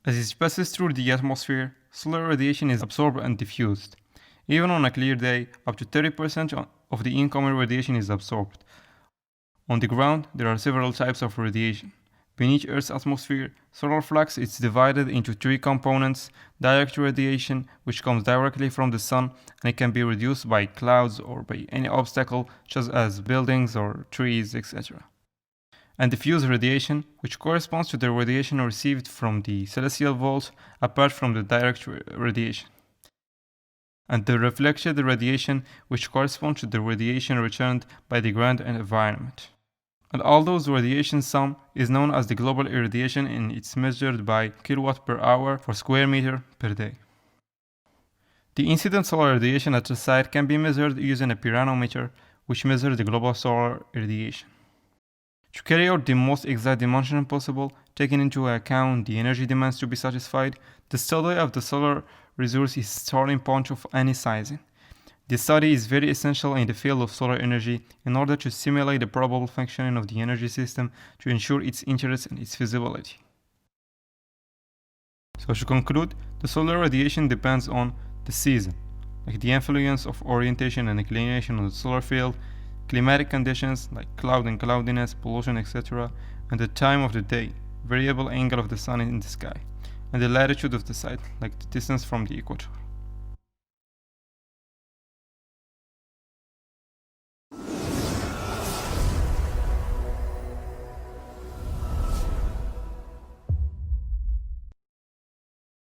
As it passes through the atmosphere, solar radiation is absorbed and diffused. Even on a clear day, up to 30% of the incoming radiation is absorbed. On the ground, there are several types of radiation. Beneath Earth's atmosphere, solar flux is divided into three components: direct radiation, which comes directly from the sun, and it can be reduced by clouds or by any obstacle, such as buildings or trees, etc. And diffuse radiation, which corresponds to the radiation received from the celestial vault apart from the direct radiation. And the reflected radiation, which corresponds to the radiation returned by the ground and environment. And all those radiation sum is known as the global irradiation, and it's measured by kilowatt per hour for square meter per day. The incident solar radiation at the site can be measured using a pyranometer, which measures the global solar irradiation. To carry out the most exact dimension possible, taking into account the energy demands to be satisfied, the study of the solar resource is the starting point of any sizing. This study is very essential in the field of solar energy in order to simulate the probable functioning of the energy system to ensure its interest and its feasibility. So to conclude, the solar radiation depends on the season, like the influence of orientation and inclination on the solar field, climatic conditions like cloud and cloudiness, pollution, etc., and the time of the day, variable angle of the sun in the sky, and the latitude of the site, like the distance from the equator.